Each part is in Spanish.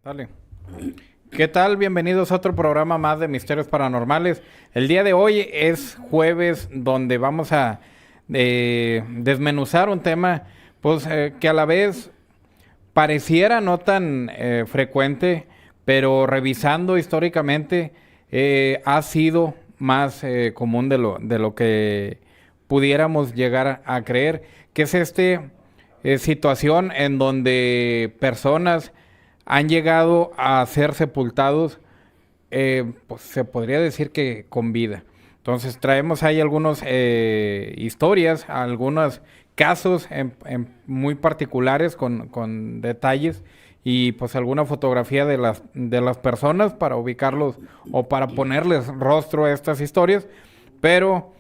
Dale. ¿Qué tal? Bienvenidos a otro programa más de Misterios Paranormales. El día de hoy es jueves donde vamos a desmenuzar un tema pues que a la vez pareciera no tan frecuente, pero revisando históricamente ha sido más común de lo que pudiéramos llegar a creer, que es situación en donde personas han llegado a ser sepultados, pues se podría decir que con vida. Entonces traemos ahí algunas historias, algunos casos muy particulares con detalles y pues alguna fotografía de las personas para ubicarlos o para ponerles rostro a estas historias. Pero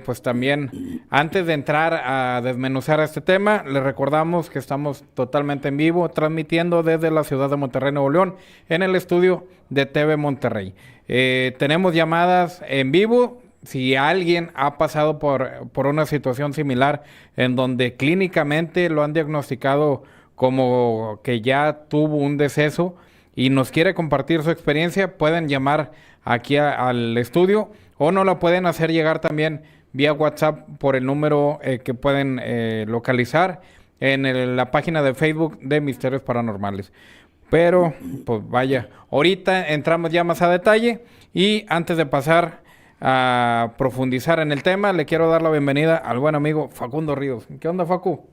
pues también, antes de entrar a desmenuzar este tema, les recordamos que estamos totalmente en vivo, transmitiendo desde la ciudad de Monterrey, Nuevo León, en el estudio de TV Monterrey. Tenemos llamadas en vivo. Si alguien ha pasado por una situación similar en donde clínicamente lo han diagnosticado como que ya tuvo un deceso y nos quiere compartir su experiencia, pueden llamar aquí al estudio o nos la pueden hacer llegar también vía WhatsApp por el número que pueden localizar en la página de Facebook de Misterios Paranormales. Pero, pues vaya, ahorita entramos ya más a detalle y antes de pasar a profundizar en el tema, le quiero dar la bienvenida al buen amigo Facundo Ríos. ¿Qué onda, Facu?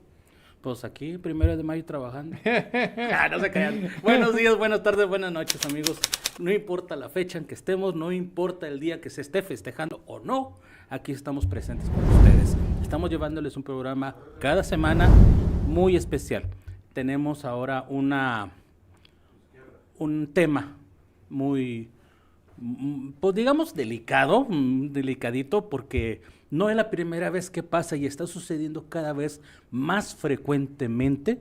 Pues aquí, 1 de mayo, trabajando. No se crean. Buenos días, buenas tardes, buenas noches, amigos. No importa la fecha en que estemos, no importa el día que se esté festejando o no, aquí estamos presentes con ustedes. Estamos llevándoles un programa cada semana muy especial. Tenemos ahora un tema muy, pues digamos delicado, delicadito, porque no es la primera vez que pasa y está sucediendo cada vez más frecuentemente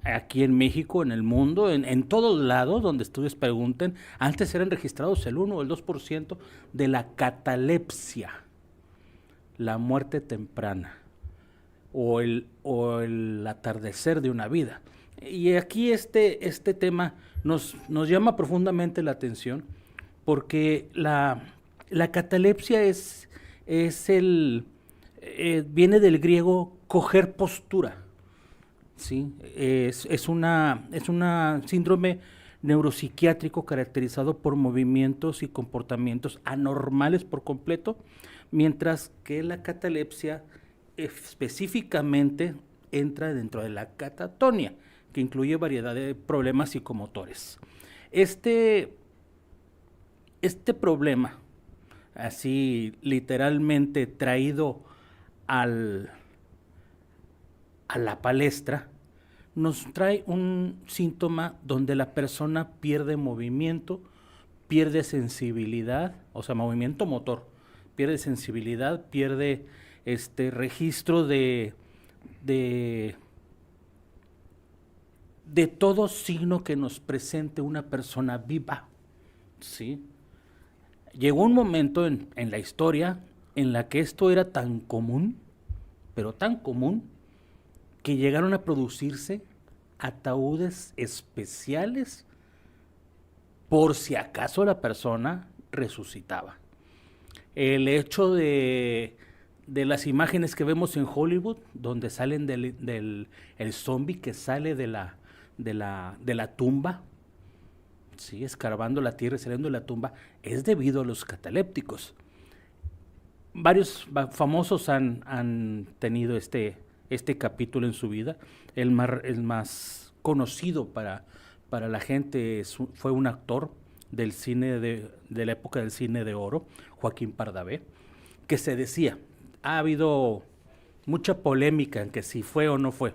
aquí en México, en el mundo, en todos lados donde ustedes pregunten. Antes eran registrados el 1 o el 2% de la catalepsia, la muerte temprana o el atardecer de una vida. Y aquí este tema nos llama profundamente la atención porque la catalepsia viene del griego coger postura, ¿sí? Es una síndrome neuropsiquiátrico caracterizado por movimientos y comportamientos anormales por completo, mientras que la catalepsia específicamente entra dentro de la catatonia, que incluye variedad de problemas psicomotores. Este problema, así literalmente traído a la palestra, nos trae un síntoma donde la persona pierde movimiento, pierde sensibilidad, o sea, movimiento motor, pierde sensibilidad, pierde registro de todo signo que nos presente una persona viva, ¿sí? Llegó un momento en la historia en la que esto era tan común, pero tan común, que llegaron a producirse ataúdes especiales por si acaso la persona resucitaba. El hecho de las imágenes que vemos en Hollywood, donde salen el zombie que sale de la tumba, ¿sí? Escarbando la tierra y saliendo de la tumba, es debido a los catalépticos. Varios famosos han tenido este capítulo en su vida. El más conocido para la gente fue un actor del cine de la época del cine de oro, Joaquín Pardavé, que se decía, ha habido mucha polémica en que si fue o no fue,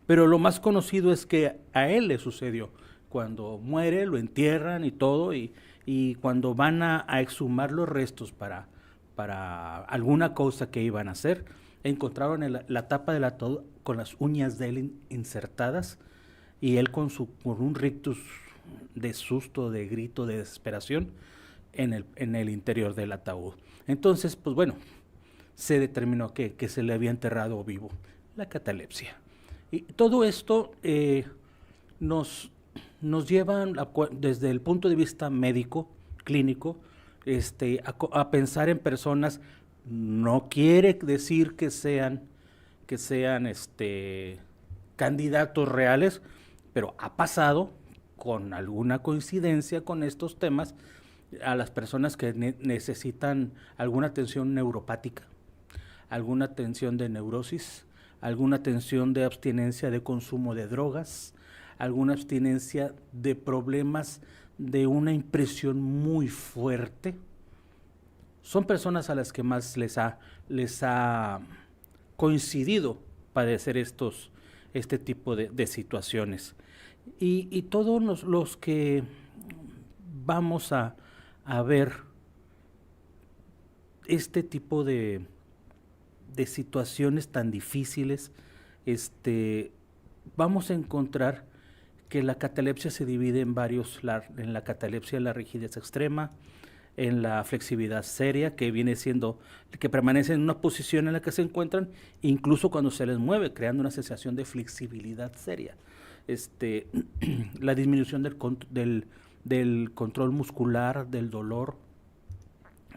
pero lo más conocido es que a él le sucedió. Cuando muere, lo entierran y todo, y cuando van a exhumar los restos para alguna cosa que iban a hacer, encontraron la tapa del ataúd con las uñas de él insertadas, y él con un rictus de susto, de grito, de desesperación en el interior del ataúd. Entonces, pues bueno, se determinó que se le había enterrado vivo, la catalepsia. Y todo esto nos nos llevan desde el punto de vista médico, clínico, a pensar en personas. No quiere decir que sean candidatos reales, pero ha pasado con alguna coincidencia con estos temas a las personas que necesitan alguna atención neuropática, alguna atención de neurosis, alguna atención de abstinencia de consumo de drogas, alguna abstinencia de problemas de una impresión muy fuerte. Son personas a las que más les ha coincidido padecer este tipo de situaciones. Y todos los que vamos a ver este tipo de situaciones tan difíciles, vamos a encontrar que la catalepsia se divide en en la catalepsia, la rigidez extrema, en la flexibilidad seria, que viene siendo, que permanece en una posición en la que se encuentran, incluso cuando se les mueve, creando una sensación de flexibilidad seria. La disminución del control muscular, del dolor.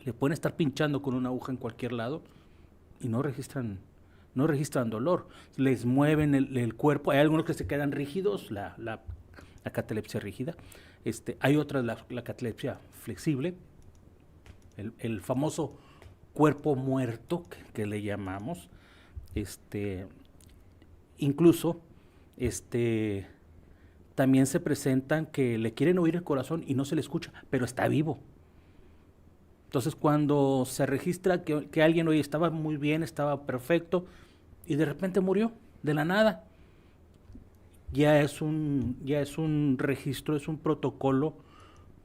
Le pueden estar pinchando con una aguja en cualquier lado y no registran dolor. Les mueven el cuerpo. Hay algunos que se quedan rígidos, la catalepsia rígida. Hay otras, la catalepsia flexible, el famoso cuerpo muerto que le llamamos. Incluso también se presentan que le quieren oír el corazón y no se le escucha, pero está vivo. Entonces, cuando se registra que alguien hoy estaba muy bien, estaba perfecto, y de repente murió, de la nada, ya es un registro, es un protocolo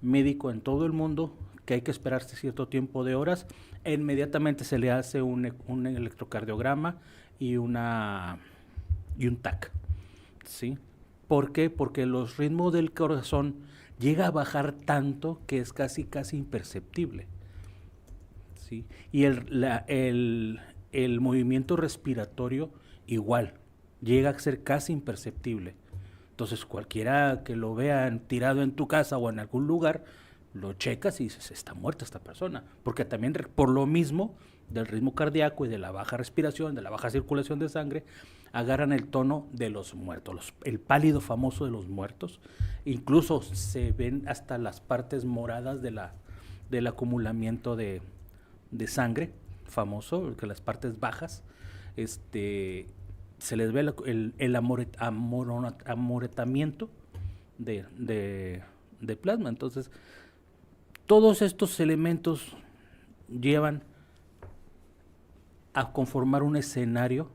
médico en todo el mundo que hay que esperarse cierto tiempo de horas. E inmediatamente se le hace un electrocardiograma y un TAC, ¿sí? ¿Por qué? Porque los ritmos del corazón llega a bajar tanto que es casi imperceptible, ¿sí? Y el movimiento respiratorio igual, llega a ser casi imperceptible. Entonces cualquiera que lo vea tirado en tu casa o en algún lugar, lo checas y dices, está muerta esta persona. Porque también por lo mismo del ritmo cardíaco y de la baja respiración, de la baja circulación de sangre, agarran el tono de los muertos, el pálido famoso de los muertos. Incluso se ven hasta las partes moradas del acumulamiento de sangre, famoso, que las partes bajas, se les ve el amoretamiento de plasma. Entonces, todos estos elementos llevan a conformar un escenario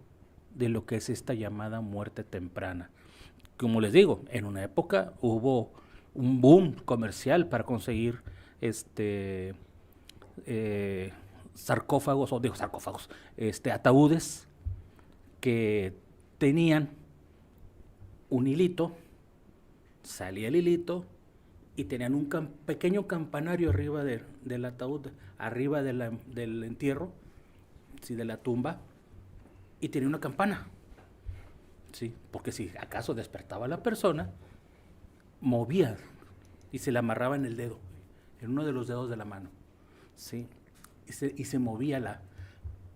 de lo que es esta llamada muerte temprana. Como les digo, en una época hubo un boom comercial para conseguir ataúdes que tenían un hilito, salía el hilito y tenían un pequeño campanario arriba del ataúd, arriba del entierro, ¿sí? De la tumba, y tenía una campana, ¿sí? Porque si acaso despertaba la persona, movía y se la amarraba en el dedo, en uno de los dedos de la mano, ¿sí? Y se movía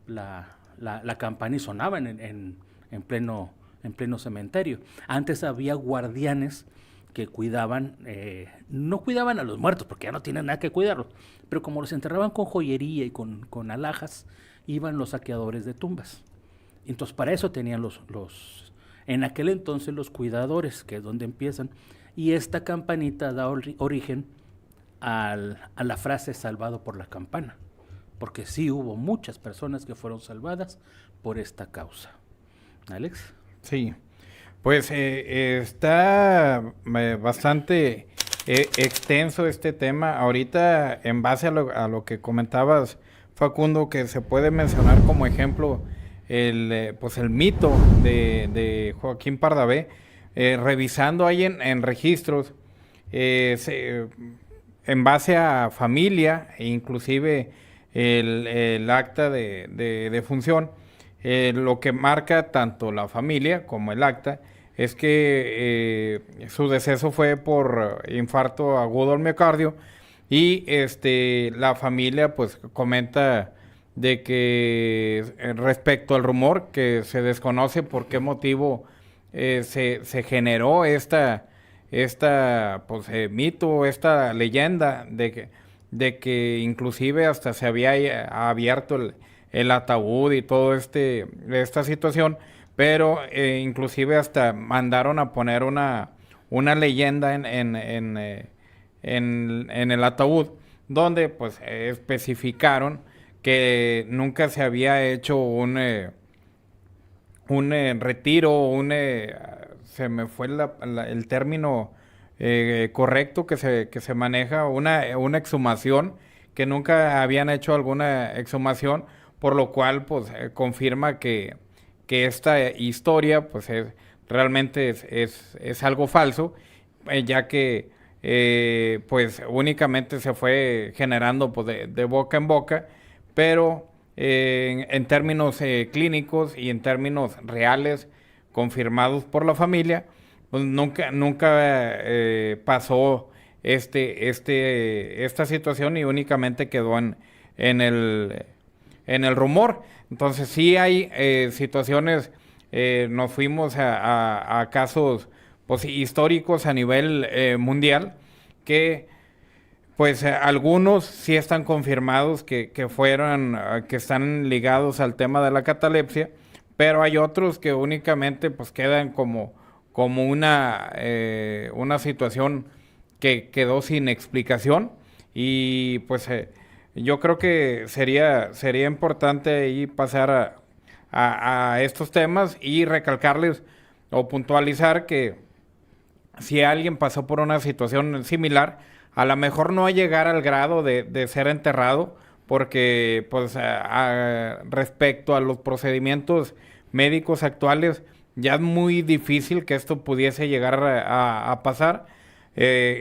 la campana y sonaba en pleno cementerio. Antes había guardianes que cuidaban, no cuidaban a los muertos porque ya no tienen nada que cuidarlos, pero como los enterraban con joyería y con alhajas, iban los saqueadores de tumbas. Entonces para eso tenían en aquel entonces los cuidadores, que es donde empiezan, y esta campanita da origen a la frase salvado por la campana, porque sí hubo muchas personas que fueron salvadas por esta causa. ¿Alex? Sí, pues está bastante extenso este tema. Ahorita, en base a lo que comentabas, Facundo, que se puede mencionar como ejemplo el mito de Joaquín Pardavé, revisando ahí en registros, en base a familia e inclusive el acta de defunción, lo que marca tanto la familia como el acta es que su deceso fue por infarto agudo al miocardio y la familia pues comenta de que respecto al rumor que se desconoce por qué motivo se generó esta pues, mito, esta leyenda de que inclusive hasta se había abierto el ataúd y todo esta situación, pero inclusive hasta mandaron a poner una leyenda en el ataúd, donde pues especificaron que nunca se había hecho un retiro, se me fue el término correcto que se maneja, una exhumación, que nunca habían hecho alguna exhumación, por lo cual pues confirma que esta historia pues realmente es algo falso, ya que pues únicamente se fue generando pues, de boca en boca, pero en términos clínicos y en términos reales confirmados por la familia, pues nunca pasó esta situación y únicamente quedó en el rumor. Entonces sí hay situaciones, nos fuimos a casos pues, históricos a nivel mundial que pues algunos sí están confirmados que que están ligados al tema de la catalepsia, pero hay otros que únicamente pues quedan como una situación que quedó sin explicación y pues yo creo que sería importante ahí pasar a estos temas y recalcarles o puntualizar que si alguien pasó por una situación similar, a lo mejor no llegar al grado de ser enterrado, porque pues respecto a los procedimientos médicos actuales, ya es muy difícil que esto pudiese llegar a pasar.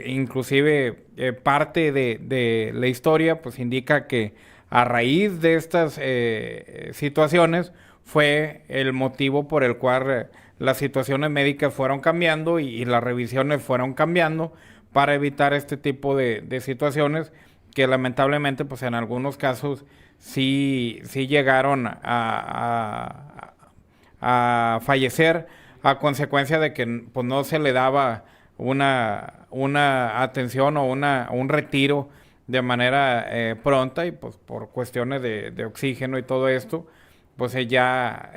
Inclusive parte de la historia pues indica que a raíz de estas situaciones fue el motivo por el cual las situaciones médicas fueron cambiando y las revisiones fueron cambiando para evitar este tipo de situaciones que lamentablemente pues en algunos casos sí llegaron a fallecer a consecuencia de que pues no se le daba una atención o un retiro de manera pronta y pues por cuestiones de oxígeno y todo esto pues ya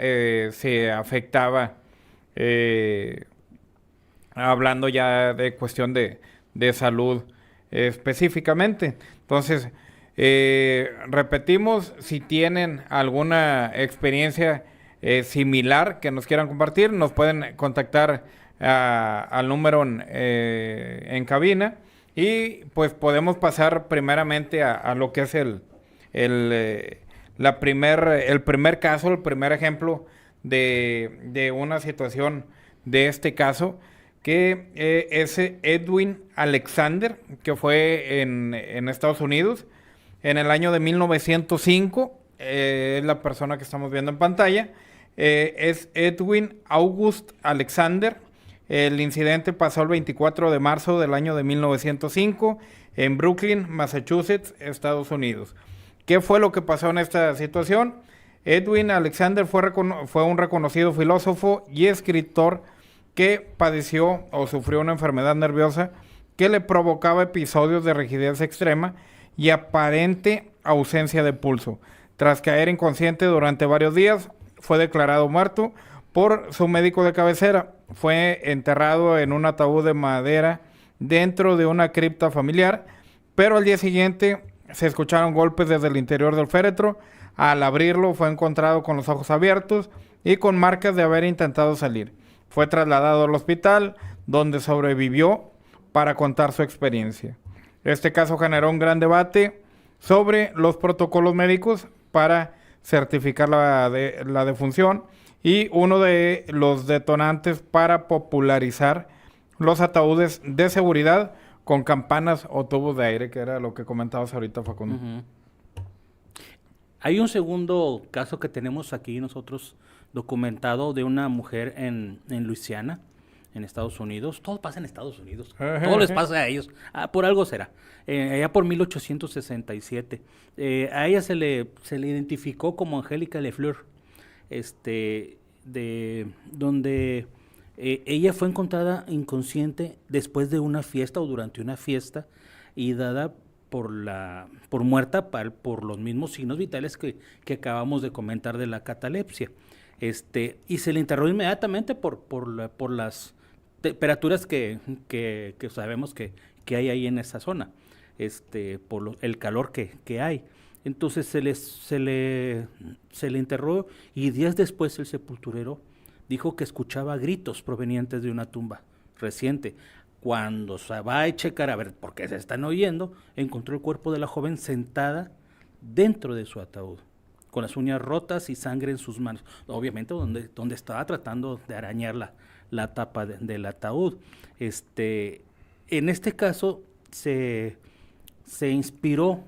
se afectaba hablando ya de cuestión de salud específicamente. Entonces, repetimos, si tienen alguna experiencia similar que nos quieran compartir, nos pueden contactar al número en cabina y pues podemos pasar primeramente a lo que es el primer caso, el primer ejemplo de una situación de este caso, que es Edwin Alexander, que fue en Estados Unidos en el año de 1905. Es la persona que estamos viendo en pantalla. Es Edwin August Alexander. El incidente pasó el 24 de marzo del año de 1905 en Brooklyn, Massachusetts, Estados Unidos. ¿Qué fue lo que pasó en esta situación? Edwin Alexander fue un reconocido filósofo y escritor que padeció o sufrió una enfermedad nerviosa que le provocaba episodios de rigidez extrema y aparente ausencia de pulso. Tras caer inconsciente durante varios días, fue declarado muerto por su médico de cabecera. Fue enterrado en un ataúd de madera dentro de una cripta familiar, pero al día siguiente se escucharon golpes desde el interior del féretro. Al abrirlo fue encontrado con los ojos abiertos y con marcas de haber intentado salir. Fue trasladado al hospital, donde sobrevivió para contar su experiencia. Este caso generó un gran debate sobre los protocolos médicos para certificar la defunción y uno de los detonantes para popularizar los ataúdes de seguridad con campanas o tubos de aire, que era lo que comentabas ahorita, Facundo. Uh-huh. Hay un segundo caso que tenemos aquí nosotros documentado de una mujer en Luisiana. en Estados Unidos. Todo pasa en Estados Unidos. Todo les pasa a ellos. Por algo será. Allá por 1867. A ella se le identificó como Angélica Lefleur. Donde ella fue encontrada inconsciente después de una fiesta o durante una fiesta y dada por muerta por los mismos signos vitales que acabamos de comentar de la catalepsia. Y se le interrogó inmediatamente por las temperaturas que sabemos que hay ahí en esa zona, el calor que hay. Entonces se le interrogó y días después el sepulturero dijo que escuchaba gritos provenientes de una tumba reciente. Cuando se va a checar a ver por qué se están oyendo, encontró el cuerpo de la joven sentada dentro de su ataúd, con las uñas rotas y sangre en sus manos. Obviamente donde estaba tratando de arañar la tapa del ataúd. En este caso se inspiró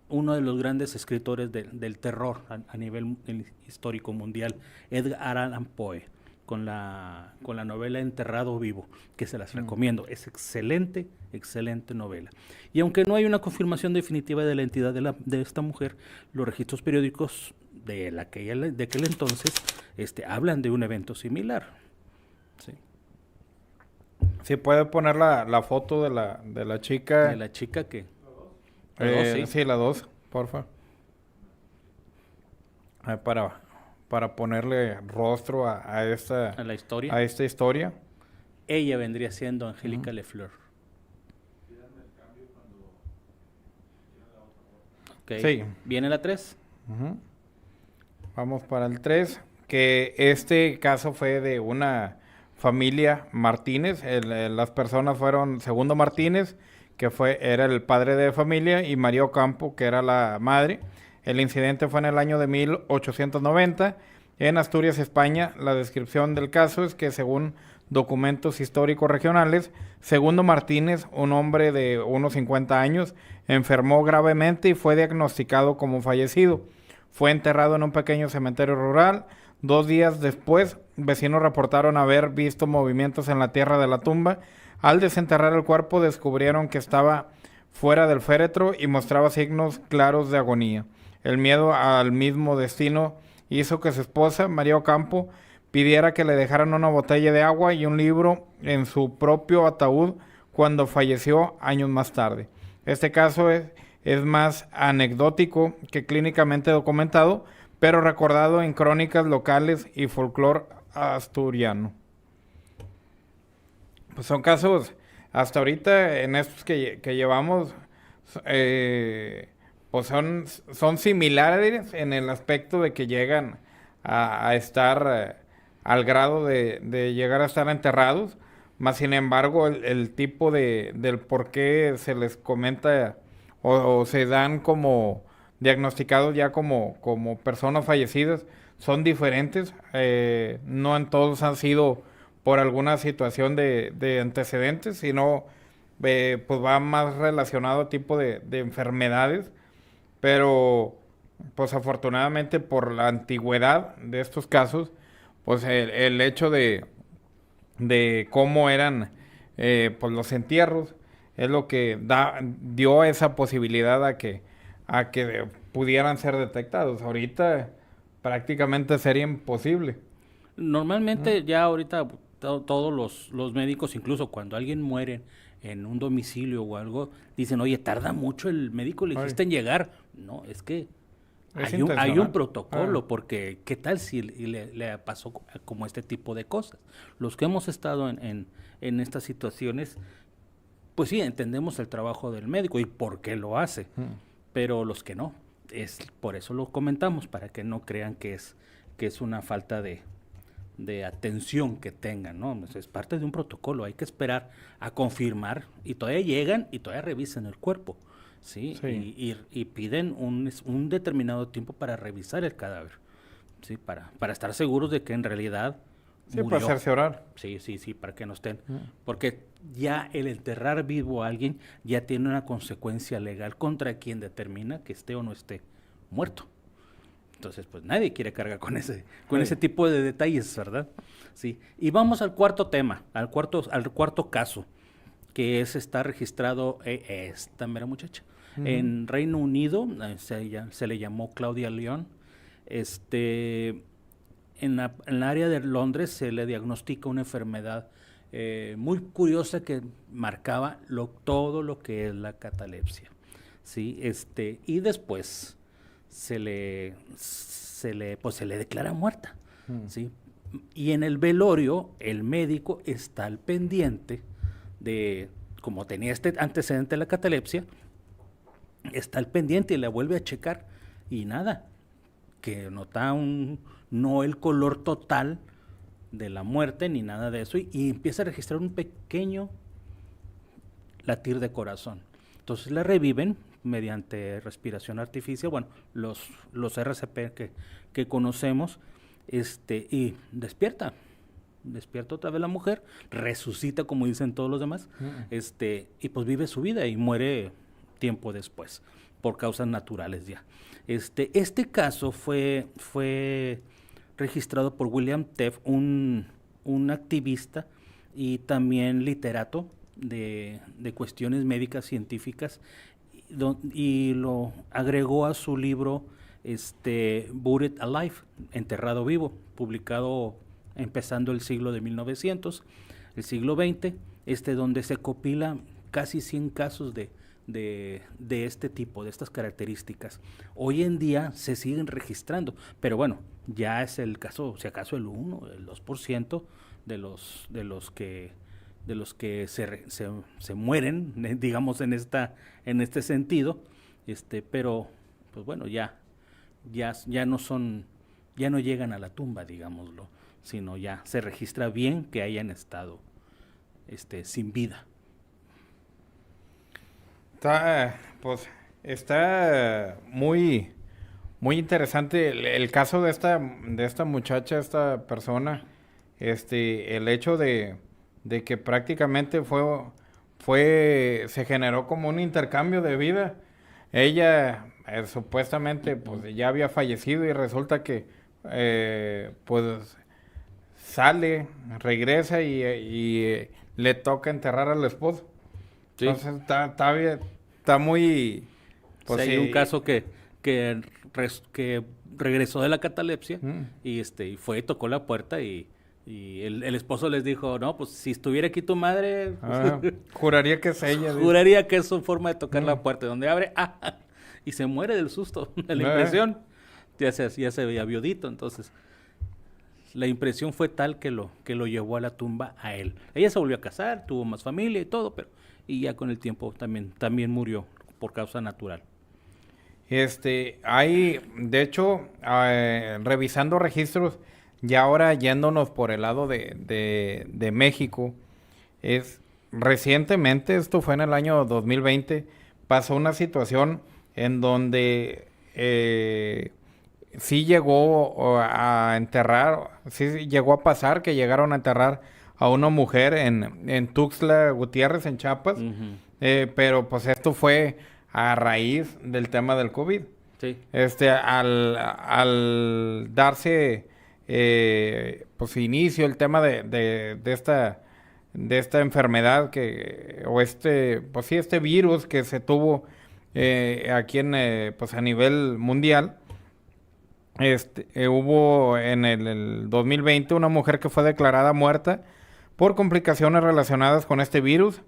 uno de los grandes escritores del terror a nivel histórico mundial, Edgar Allan Poe, con la novela Enterrado Vivo, que se las recomiendo. Es excelente, excelente novela. Y aunque no hay una confirmación definitiva de la entidad de esta mujer, los registros periódicos de aquel entonces hablan de un evento similar. Sí. Sí, puede poner la foto de la chica. De la chica que... sí, la 2, porfa. Para ponerle rostro a la historia. A esta historia. Ella vendría siendo Angélica Lefleur. Okay. Sí. ¿Viene la 3? Vamos para el 3, que este caso fue de una familia Martínez. Las personas fueron Segundo Martínez, que era el padre de familia, y María Ocampo, que era la madre. El incidente fue en el año de 1890 en Asturias, España. La descripción del caso es que, según documentos históricos regionales, Segundo Martínez, un hombre de unos 50 años, enfermó gravemente y fue diagnosticado como fallecido. Fue enterrado en un pequeño cementerio rural. 2 días después, vecinos reportaron haber visto movimientos en la tierra de la tumba. Al desenterrar el cuerpo, descubrieron que estaba fuera del féretro y mostraba signos claros de agonía. El miedo al mismo destino hizo que su esposa, María Ocampo, pidiera que le dejaran una botella de agua y un libro en su propio ataúd cuando falleció años más tarde. Este caso es más anecdótico que clínicamente documentado, pero recordado en crónicas locales y folclore asturiano. Pues son casos, hasta ahorita en estos que llevamos, pues son similares en el aspecto de que llegan a estar al grado de llegar a estar enterrados, más sin embargo el tipo del por qué se les comenta o se dan como diagnosticados ya como personas fallecidas son diferentes. No en todos han sido por alguna situación de antecedentes, sino pues va más relacionado a tipo de enfermedades, pero pues afortunadamente por la antigüedad de estos casos, pues el hecho de cómo eran pues los entierros es lo que dio esa posibilidad a que pudieran ser detectados. Ahorita prácticamente sería imposible. Normalmente ya ahorita todos los médicos, incluso cuando alguien muere en un domicilio o algo, dicen, oye, tarda mucho el médico legista en llegar. No, es que hay un protocolo, porque ¿qué tal si le pasó como este tipo de cosas? Los que hemos estado en estas situaciones, pues sí, entendemos el trabajo del médico y por qué lo hace, pero los que no, por eso lo comentamos, para que no crean que es una falta de atención que tengan, ¿no? Es parte de un protocolo, hay que esperar a confirmar y todavía llegan y todavía revisan el cuerpo, ¿sí? Y piden un determinado tiempo para revisar el cadáver, ¿sí? Para estar seguros de que en realidad murió. Para cerciorar. Sí, para que no estén. Porque ya el enterrar vivo a alguien ya tiene una consecuencia legal contra quien determina que esté o no esté muerto. Entonces, pues nadie quiere cargar con ese tipo de detalles, ¿verdad? Sí. Y vamos al cuarto tema, al cuarto caso, que está registrado esta mera muchacha. En Reino Unido se le llamó Claudia León. En la área de Londres se le diagnostica una enfermedad muy curiosa que marcaba todo lo que es la catalepsia. ¿Sí? Y después se le declara muerta. ¿Sí? Y en el velorio el médico está al pendiente de, como tenía este antecedente de la catalepsia, está al pendiente y la vuelve a checar y nada, que nota no el color total de la muerte ni nada de eso, y empieza a registrar un pequeño latir de corazón. Entonces la reviven mediante respiración artificial, bueno, los RCP que conocemos, y despierta otra vez la mujer, resucita como dicen todos los demás, y pues vive su vida y muere tiempo después, por causas naturales ya. Este caso fue registrado por William Teff, un activista y también literato de cuestiones médicas científicas, y lo agregó a su libro Buried Alive, Enterrado Vivo, publicado empezando el siglo de 1900, el siglo XX, donde se compila casi 100 casos de este tipo, de estas características. Hoy en día se siguen registrando, pero bueno, ya es el caso, si acaso el 1, el 2% de los que se mueren, digamos, en este sentido, pero pues bueno, ya no llegan a la tumba, digámoslo, sino ya se registra bien que hayan estado sin vida. Está muy, muy interesante el caso de esta muchacha, esta persona, el hecho de que prácticamente se generó como un intercambio de vida. Ella supuestamente pues ya había fallecido y resulta que pues sale, regresa y le toca enterrar al esposo. Sí. Entonces está muy... Pues sí, hay un caso que regresó de la catalepsia y tocó la puerta y el esposo les dijo, no, pues si estuviera aquí tu madre... juraría que es ella. Juraría que es su forma de tocar la puerta, donde abre, y se muere del susto, de la impresión. Ya se veía viudito, entonces... La impresión fue tal que lo llevó a la tumba a él. Ella se volvió a casar, tuvo más familia y todo, y ya con el tiempo también murió por causa natural. Hay, de hecho, revisando registros, ya ahora yéndonos por el lado de México, recientemente, esto fue en el año 2020, pasó una situación en donde sí llegó a pasar que llegaron a enterrar a una mujer en Tuxtla Gutiérrez, en Chiapas, pero pues esto fue a raíz del tema del COVID. Sí. Al darse pues inicio el tema de esta enfermedad pues sí, este virus que se tuvo aquí pues a nivel mundial. Hubo en el 2020 una mujer que fue declarada muerta por complicaciones relacionadas con este virus.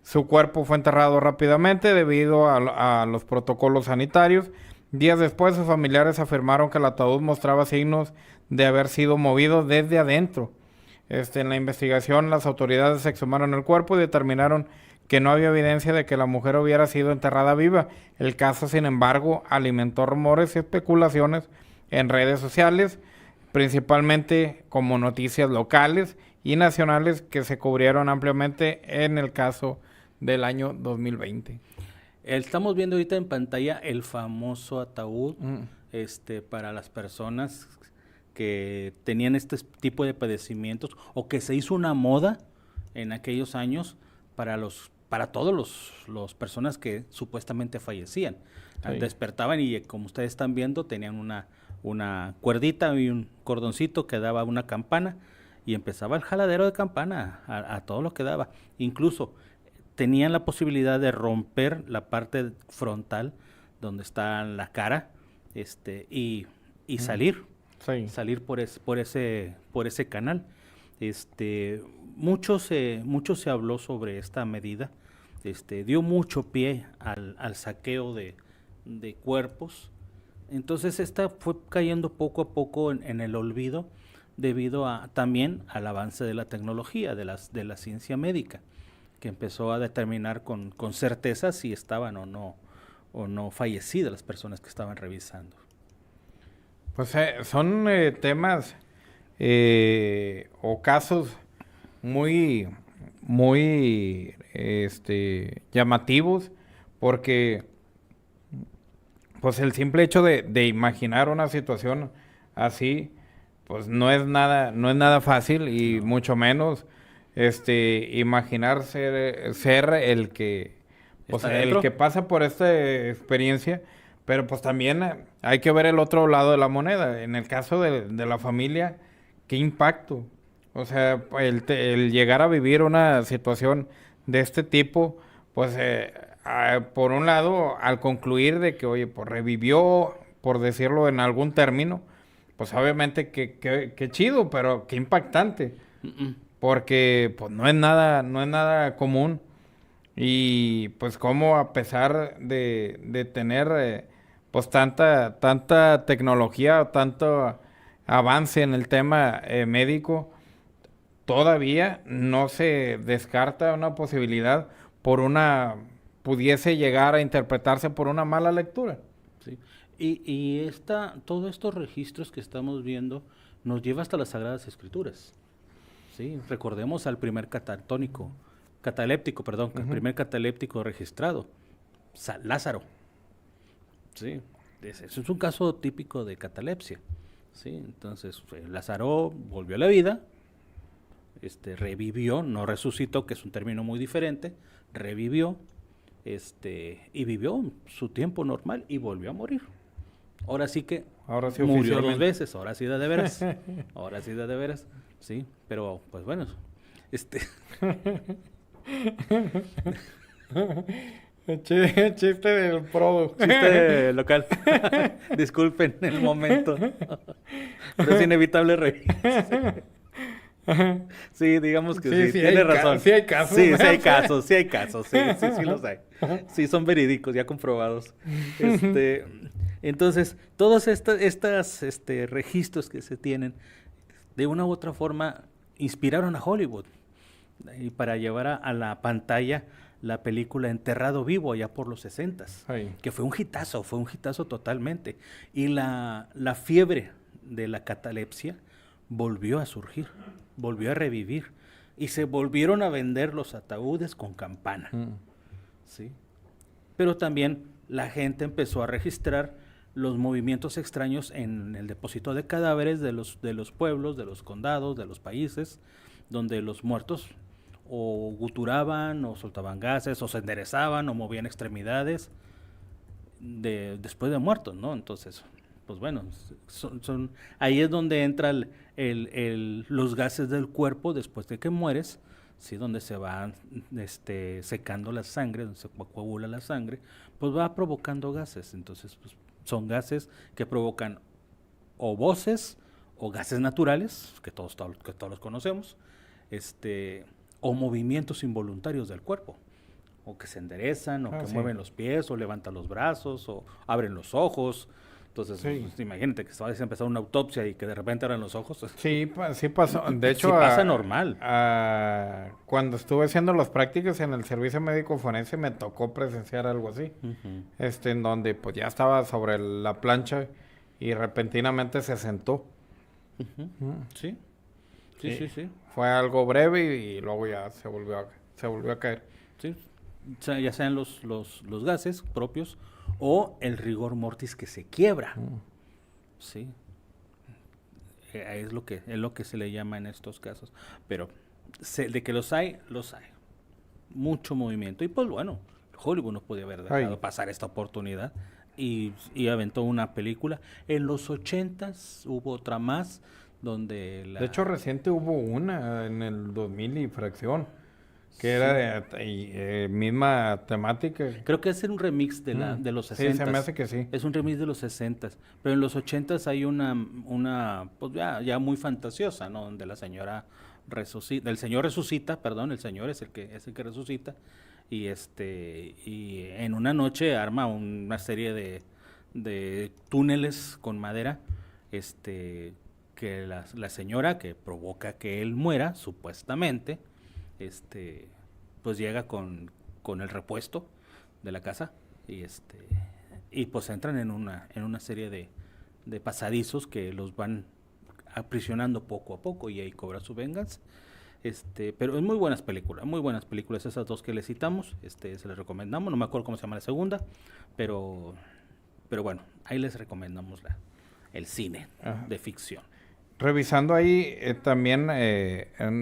Su cuerpo fue enterrado rápidamente debido a los protocolos sanitarios. Días después, sus familiares afirmaron que el ataúd mostraba signos de haber sido movido desde adentro. En la investigación, las autoridades exhumaron el cuerpo y determinaron que no había evidencia de que la mujer hubiera sido enterrada viva. El caso, sin embargo, alimentó rumores y especulaciones en redes sociales, principalmente como noticias locales y nacionales que se cubrieron ampliamente en el caso del año 2020. Estamos viendo ahorita en pantalla el famoso ataúd para las personas que tenían este tipo de padecimientos, o que se hizo una moda en aquellos años para todos los personas que supuestamente fallecían. Sí. Despertaban y, como ustedes están viendo, tenían una cuerdita y un cordoncito que daba una campana y empezaba el jaladero de campana a todo lo que daba. Incluso tenían la posibilidad de romper la parte frontal donde está la cara, y salir, Sí. salir por ese canal. Mucho se habló sobre esta medida, dio mucho pie al saqueo de cuerpos. Entonces esta fue cayendo poco a poco en el olvido debido también al avance de la tecnología, de la ciencia médica, que empezó a determinar con certeza si estaban o no fallecidas las personas que estaban revisando. Pues son temas o casos muy, muy llamativos, porque pues el simple hecho de imaginar una situación así, pues no es nada fácil, y mucho menos imaginar ser el que, pues, ¿Está el dentro? que pasa por esta experiencia. Pero pues también hay que ver el otro lado de la moneda. En el caso de la familia, ¿qué impacto? O sea, el llegar a vivir una situación de este tipo, pues por un lado, al concluir de que, oye, pues revivió, por decirlo en algún término, pues obviamente que chido, pero qué impactante. Mm-mm. Porque pues no es nada común. Y pues como a pesar de tener pues tanta tecnología, tanto avance en el tema médico, todavía no se descarta una posibilidad pudiese llegar a interpretarse por una mala lectura. Sí. Todos estos registros que estamos viendo nos lleva hasta las Sagradas Escrituras. Sí, recordemos al primer cataléptico, perdón, el primer cataléptico registrado, Lázaro. Sí, ese es un caso típico de catalepsia. Sí, entonces Lázaro volvió a la vida, revivió, no resucitó, que es un término muy diferente, revivió, y vivió su tiempo normal y volvió a morir. Ahora sí que Ahora sí, murió dos oficialmente. veces, ahora sí de veras, ahora sí de veras, sí, pero pues bueno, este, Chiste del Prodo. chiste local, disculpen el momento, pero es inevitable reír. Sí, digamos que sí, tiene razón. Sí hay casos. Sí, sí hay casos, sí los hay. Sí, son verídicos, ya comprobados. Entonces, todos estas registros que se tienen, de una u otra forma, inspiraron a Hollywood y para llevar a la pantalla la película Enterrado Vivo allá por los 60s, Ay. que fue un hitazo totalmente. Y la fiebre de la catalepsia volvió a surgir, volvió a revivir, y se volvieron a vender los ataúdes con campana. Mm. ¿Sí? Pero también la gente empezó a registrar los movimientos extraños en el depósito de cadáveres de los pueblos, de los condados, de los países, donde los muertos o guturaban, o soltaban gases, o se enderezaban, o movían extremidades después de muertos, ¿no? Entonces, pues bueno, ahí es donde entra los gases del cuerpo después de que mueres, ¿sí? Donde se va secando la sangre, donde se coagula la sangre, pues va provocando gases. Entonces, pues, son gases que provocan o voces o gases naturales, que todos los conocemos, o movimientos involuntarios del cuerpo, o que se enderezan, o que sí. mueven los pies, o levantan los brazos, o abren los ojos. Entonces, Sí. pues, imagínate que se va a empezar una autopsia y que de repente abran los ojos. Sí, sí pasó. De hecho, Sí pasa normal. Cuando estuve haciendo las prácticas en el servicio médico forense, me tocó presenciar algo así. Ujú. En donde pues ya estaba sobre la plancha y repentinamente se sentó. Ujú. Mm. Sí, sí. Fue algo breve y luego ya se volvió a caer. Sí. O sea, ya sean los gases propios o el rigor mortis que se quiebra. Sí. Es lo que se le llama en estos casos. Pero de que los hay, los hay. Mucho movimiento. Y pues bueno, Hollywood no podía haber dejado Ay. pasar esta oportunidad y aventó una película. En los 80s hubo otra más donde De hecho, reciente hubo una en el 2000 y fracción, que era misma temática. Creo que es un remix de los 60s. Sí, se me hace que sí. Es un remix de los 60s. Pero en los 80s hay una pues ya muy fantasiosa, ¿no? Donde la señora resucita, el señor resucita, perdón, el señor es el que resucita. Y y en una noche arma una serie de túneles con madera, que la señora que provoca que él muera, supuestamente, pues llega con el repuesto de la casa y pues entran en una serie de pasadizos que los van aprisionando poco a poco y ahí cobra su venganza. Pero es muy buenas películas esas dos que le citamos, se les recomendamos, no me acuerdo cómo se llama la segunda, pero bueno, ahí les recomendamos el cine de ficción. Revisando ahí también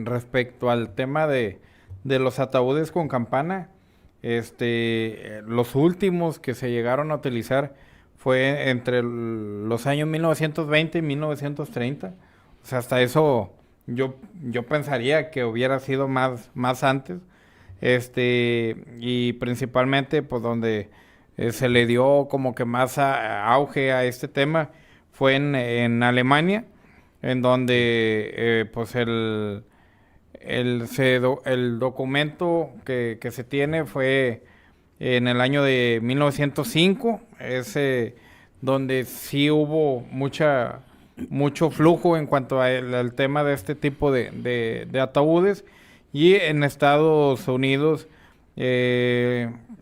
respecto al tema de los ataúdes con campana, los últimos que se llegaron a utilizar fue entre los años 1920 y 1930. O sea, hasta eso yo pensaría que hubiera sido más antes. Y principalmente pues donde se le dio como que más auge a este tema fue en Alemania, en donde pues el documento que se tiene fue en el año de 1905, donde sí hubo mucho flujo en cuanto al tema de este tipo de ataúdes, y en Estados Unidos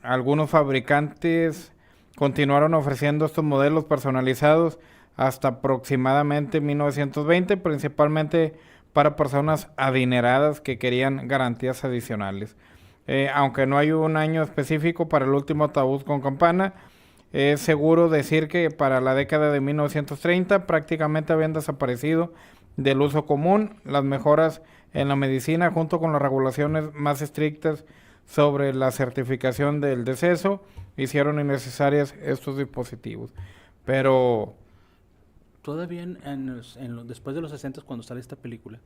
algunos fabricantes continuaron ofreciendo estos modelos personalizados hasta aproximadamente 1920, principalmente para personas adineradas que querían garantías adicionales. Aunque no hay un año específico para el último ataúd con campana, es seguro decir que para la década de 1930 prácticamente habían desaparecido del uso común. Las mejoras en la medicina, junto con las regulaciones más estrictas sobre la certificación del deceso, hicieron innecesarias estos dispositivos. Pero todavía después de los 60, cuando sale esta película,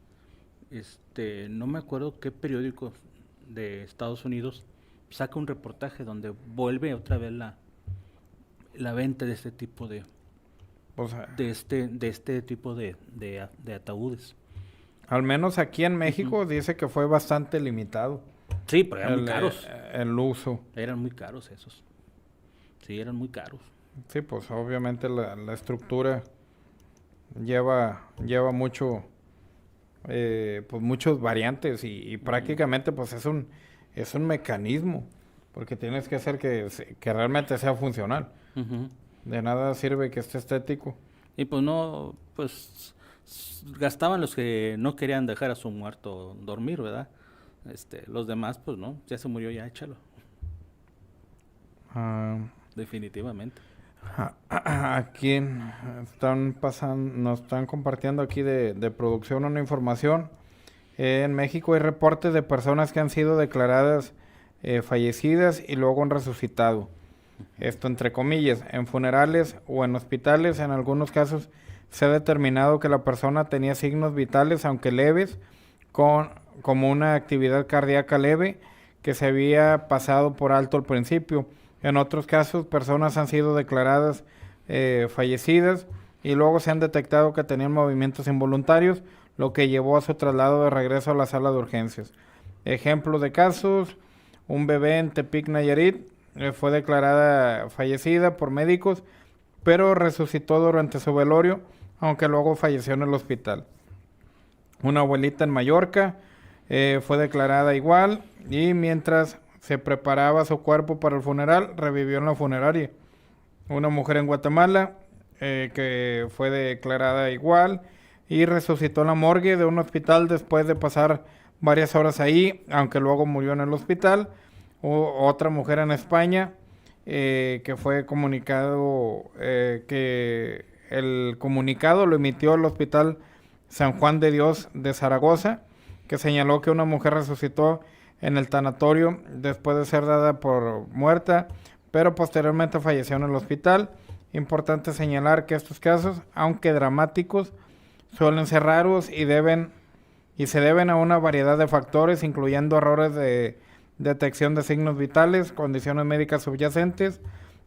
no me acuerdo qué periódico de Estados Unidos saca un reportaje donde vuelve otra vez la venta de este tipo de tipo de ataúdes. Al menos aquí en México dice que fue bastante limitado. Sí, pero eran muy caros. El uso. Eran muy caros esos. Sí, eran muy caros. Sí, pues obviamente la estructura lleva mucho, pues muchos variantes y prácticamente pues es un mecanismo, porque tienes que hacer que realmente sea funcional. De nada sirve que esté estético. Y pues no, pues gastaban los que no querían dejar a su muerto dormir, ¿verdad? Los demás, pues no, ya se murió, ya échalo. Definitivamente. Aquí nos están compartiendo aquí de producción una información. En México hay reportes de personas que han sido declaradas fallecidas y luego han resucitado. Esto entre comillas, en funerales o en hospitales. En algunos casos se ha determinado que la persona tenía signos vitales, aunque leves, como una actividad cardíaca leve que se había pasado por alto al principio. En otros casos, personas han sido declaradas fallecidas y luego se han detectado que tenían movimientos involuntarios, lo que llevó a su traslado de regreso a la sala de urgencias. Ejemplos de casos: un bebé en Tepic, Nayarit, fue declarada fallecida por médicos, pero resucitó durante su velorio, aunque luego falleció en el hospital. Una abuelita en Mallorca fue declarada igual, y mientras se preparaba su cuerpo para el funeral, revivió en la funeraria. Una mujer en Guatemala que fue declarada igual y resucitó en la morgue de un hospital después de pasar varias horas ahí, aunque luego murió en el hospital. Otra mujer en España que fue comunicado, que el comunicado lo emitió el Hospital San Juan de Dios de Zaragoza, que señaló que una mujer resucitó en el tanatorio después de ser dada por muerta pero posteriormente falleció en el hospital. Importante señalar que estos casos, aunque dramáticos, suelen ser raros y se deben a una variedad de factores, incluyendo errores de detección de signos vitales, condiciones médicas subyacentes,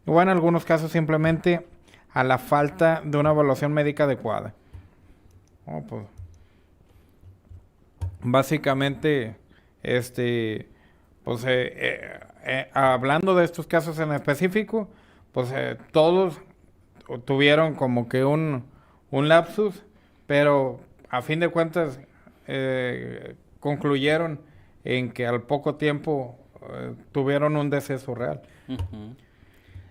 o en algunos casos simplemente a la falta de una evaluación médica adecuada. Pues, básicamente, hablando de estos casos en específico, pues todos tuvieron como que un lapsus, pero a fin de cuentas concluyeron en que al poco tiempo tuvieron un deceso real. Uh-huh.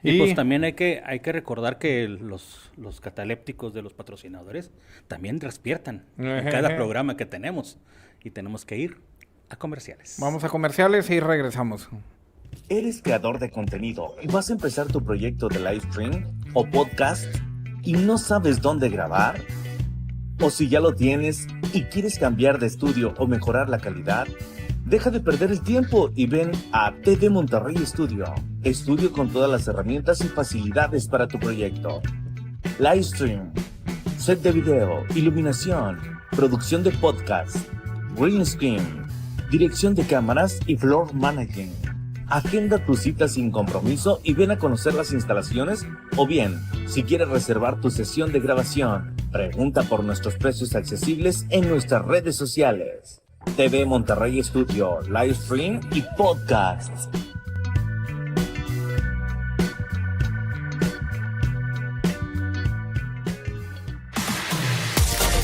Y pues también hay que recordar que los catalépticos de los patrocinadores también despiertan en cada programa que tenemos, y tenemos que ir a comerciales. Vamos a comerciales y regresamos. ¿Eres creador de contenido y vas a empezar tu proyecto de live stream o podcast y no sabes dónde grabar? ¿O si ya lo tienes y quieres cambiar de estudio o mejorar la calidad? Deja de perder el tiempo y ven a TV Monterrey Studio. Estudio con todas las herramientas y facilidades para tu proyecto. Livestream, set de video, iluminación, producción de podcast, green screen, dirección de cámaras y floor managing. Agenda tus citas sin compromiso y ven a conocer las instalaciones, o bien, si quieres reservar tu sesión de grabación, pregunta por nuestros precios accesibles en nuestras redes sociales. TV Monterrey Studio, Livestream y Podcast.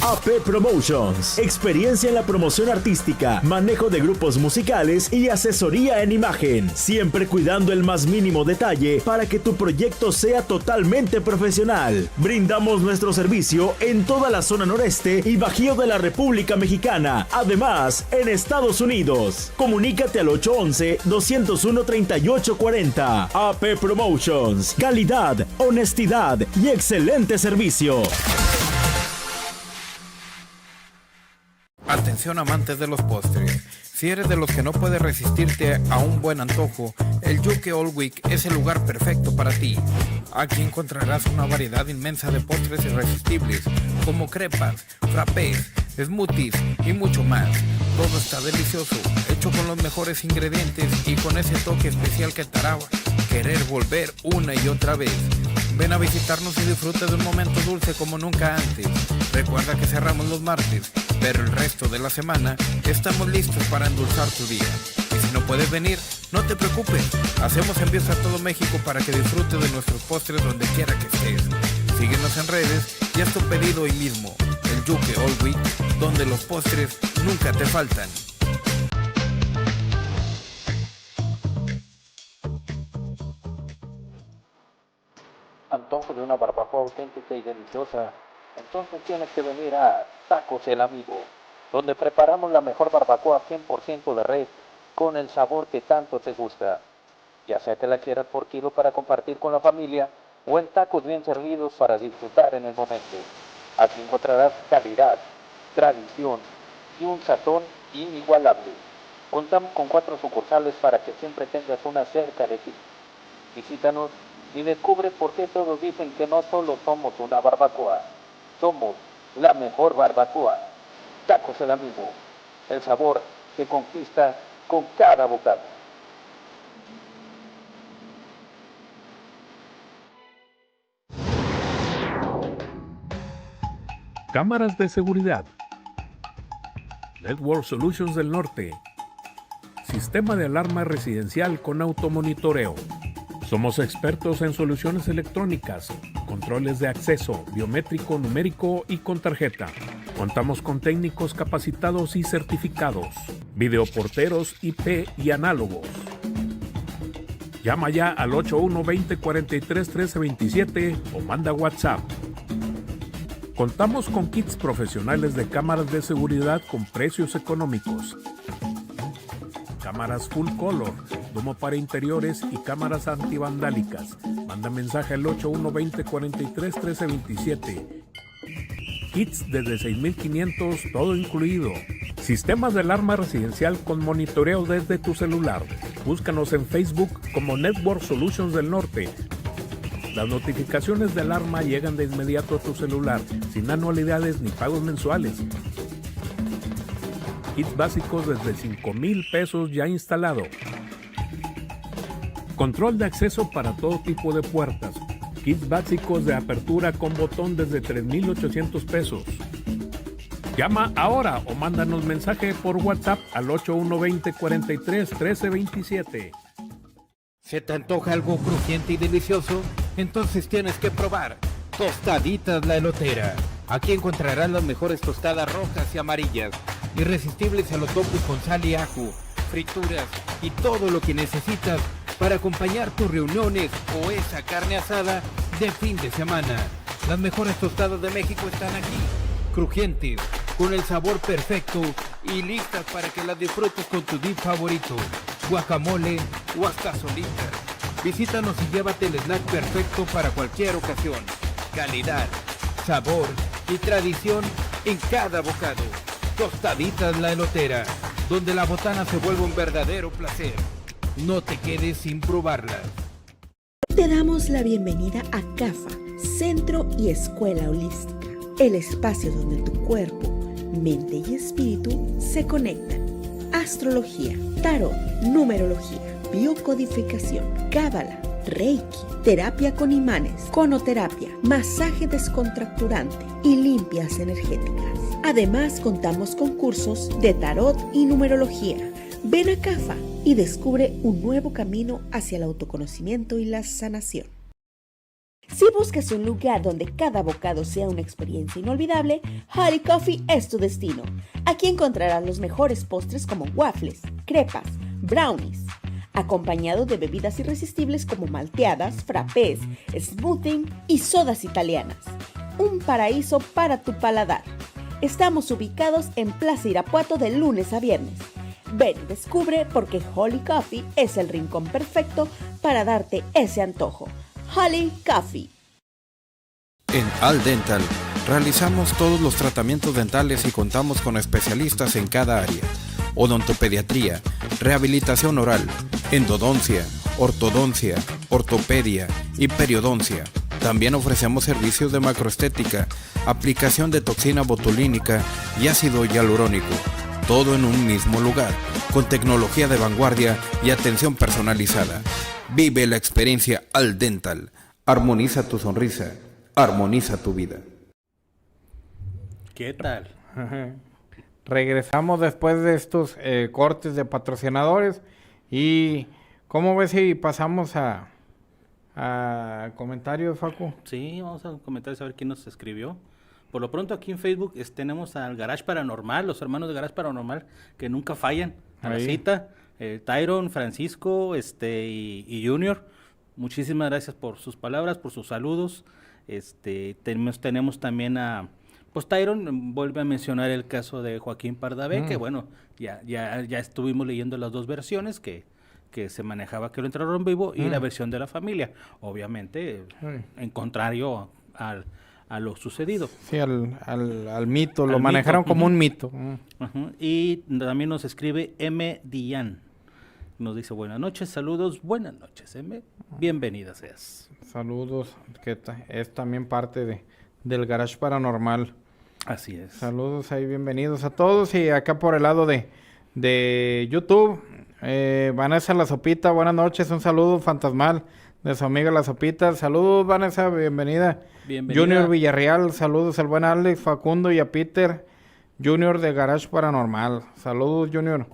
AP Promotions. Experiencia en la promoción artística, manejo de grupos musicales y asesoría en imagen. Siempre cuidando el más mínimo detalle para que tu proyecto sea totalmente profesional. Brindamos nuestro servicio en toda la zona noreste y bajío de la República Mexicana. Además, en Estados Unidos. Comunícate al 811-201-3840. AP Promotions. Calidad, honestidad y excelente servicio. Atención amantes de los postres, si eres de los que no puedes resistirte a un buen antojo, el Yuke All Week es el lugar perfecto para ti. Aquí encontrarás una variedad inmensa de postres irresistibles, como crepas, frappés, smoothies y mucho más. Todo está delicioso, hecho con los mejores ingredientes y con ese toque especial que te hará querer volver una y otra vez. Ven a visitarnos y disfruta de un momento dulce como nunca antes. Recuerda que cerramos los martes, pero el resto de la semana estamos listos para endulzar tu día. Y si no puedes venir, no te preocupes. Hacemos envíos a todo México para que disfrutes de nuestros postres donde quiera que estés. Síguenos en redes y haz tu pedido hoy mismo. El Yuke All Week, donde los postres nunca te faltan. Antojo de una barbacoa auténtica y deliciosa, entonces tienes que venir a Tacos El Amigo, donde preparamos la mejor barbacoa 100% de res con el sabor que tanto te gusta. Ya sea que la quieras por kilo para compartir con la familia o en tacos bien servidos para disfrutar en el momento. Aquí encontrarás calidad, tradición y un sazón inigualable. Contamos con 4 sucursales para que siempre tengas una cerca de ti. Visítanos y descubre por qué todos dicen que no solo somos una barbacoa, somos la mejor barbacoa. Tacos El Amigo, el sabor que conquista con cada bocado. Cámaras de seguridad. Network Solutions del Norte. Sistema de alarma residencial con automonitoreo. Somos expertos en soluciones electrónicas, controles de acceso, biométrico, numérico y con tarjeta. Contamos con técnicos capacitados y certificados, videoporteros IP y análogos. Llama ya al 8120-431327 o manda WhatsApp. Contamos con kits profesionales de cámaras de seguridad con precios económicos. Cámaras full color, domo para interiores y cámaras antivandálicas. Manda mensaje al 8120-431327. Kits desde 6,500, todo incluido. Sistemas de alarma residencial con monitoreo desde tu celular. Búscanos en Facebook como Network Solutions del Norte. Las notificaciones de alarma llegan de inmediato a tu celular, sin anualidades ni pagos mensuales. Kits básicos desde 5,000 pesos ya instalado. Control de acceso para todo tipo de puertas. Kits básicos de apertura con botón desde 3,800 pesos. Llama ahora o mándanos mensaje por WhatsApp al 8120 43 13 27. ¿Se te antoja algo crujiente y delicioso? Entonces tienes que probar Tostaditas La Elotera. Aquí encontrarás las mejores tostadas rojas y amarillas, irresistibles a los topos con sal y ajo, frituras y todo lo que necesitas para acompañar tus reuniones o esa carne asada de fin de semana. Las mejores tostadas de México están aquí, crujientes, con el sabor perfecto y listas para que las disfrutes con tu dip favorito, guacamole o hasta solitas. Visítanos y llévate el snack perfecto para cualquier ocasión. Calidad, sabor y tradición en cada bocado. Tostaditas La Elotera, donde la botana se vuelve un verdadero placer. No te quedes sin probarlas. Te damos la bienvenida a CAFA, Centro y Escuela Holística, el espacio donde tu cuerpo, mente y espíritu se conectan. Astrología, tarot, numerología, biocodificación, cábala, reiki, terapia con imanes, conoterapia, masaje descontracturante y limpias energéticas. Además, contamos con cursos de tarot y numerología. Ven a CAFA y descubre un nuevo camino hacia el autoconocimiento y la sanación. Si buscas un lugar donde cada bocado sea una experiencia inolvidable, Holly Coffee es tu destino. Aquí encontrarás los mejores postres como waffles, crepas, brownies, acompañado de bebidas irresistibles como malteadas, frappés, smoothie y sodas italianas. Un paraíso para tu paladar. Estamos ubicados en Plaza Irapuato de lunes a viernes. Ven y descubre porque Holly Coffee es el rincón perfecto para darte ese antojo. Holly Coffee. En Al Dental realizamos todos los tratamientos dentales y contamos con especialistas en cada área: odontopediatría, rehabilitación oral, endodoncia, ortodoncia, ortopedia y periodoncia. También ofrecemos servicios de macroestética, aplicación de toxina botulínica y ácido hialurónico. Todo en un mismo lugar, con tecnología de vanguardia y atención personalizada. Vive la experiencia Al Dental. Armoniza tu sonrisa, armoniza tu vida. ¿Qué tal? Regresamos después de estos cortes de patrocinadores. Y ¿cómo ves si pasamos a comentarios, Facu? Sí, vamos a comentar a ver quién nos escribió. Por lo pronto aquí en Facebook tenemos al Garage Paranormal, los hermanos de Garage Paranormal, que nunca fallan a la cita. Tyron, Francisco y Junior, muchísimas gracias por sus palabras, por sus saludos. Tenemos también a... Pues Tyron vuelve a mencionar el caso de Joaquín Pardavé, que bueno, ya estuvimos leyendo las dos versiones que se manejaba, que lo entraron vivo, y la versión de la familia, obviamente en contrario a lo sucedido. Sí, al mito, lo manejaron como un mito. Y también nos escribe M. Dian. Nos dice buenas noches, saludos, buenas noches, M. Bienvenida seas. Saludos, que es también parte del Garage Paranormal. Así es. Saludos ahí, bienvenidos a todos. Y acá por el lado de YouTube, Vanessa La Sopita, buenas noches, un saludo fantasmal de su amiga La Sopita. Saludos, Vanessa, bienvenida. Junior Villarreal, saludos al buen Alex, Facundo y a Peter Junior de Garage Paranormal. Saludos, Junior.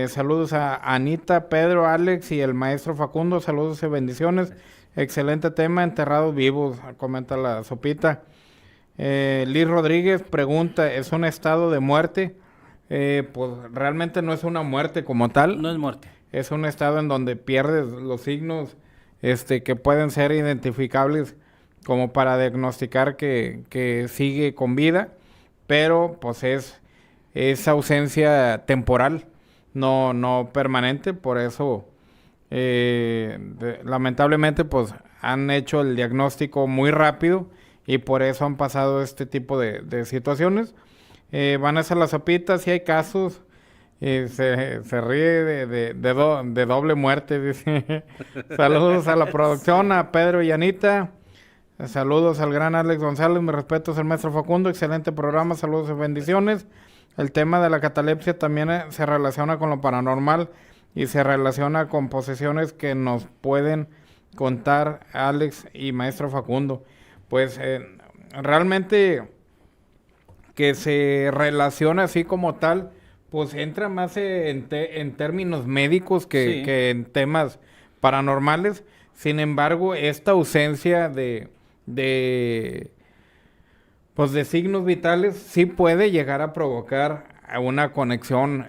Saludos a Anita, Pedro, Alex y el maestro Facundo. Saludos y bendiciones. Excelente tema, enterrados vivos, comenta La Sopita. Liz Rodríguez pregunta, ¿es un estado de muerte? Pues realmente no es una muerte como tal. No es muerte. Es un estado en donde pierdes los signos que pueden ser identificables como para diagnosticar que sigue con vida, pero pues es ausencia temporal, no permanente. Por eso lamentablemente pues han hecho el diagnóstico muy rápido y por eso han pasado este tipo de situaciones. Van a ser las sopitas, sí hay casos Y se ríe de doble muerte, dice. Saludos a la producción, a Pedro y Anita. Saludos al gran Alex González, mis respetos al maestro Facundo, excelente programa, saludos y bendiciones. El tema de la catalepsia también se relaciona con lo paranormal y se relaciona con posesiones que nos pueden contar Alex y maestro Facundo. Pues realmente que se relaciona así como tal, pues entra más en términos médicos que en temas paranormales. Sin embargo, esta ausencia de signos vitales sí puede llegar a provocar una conexión,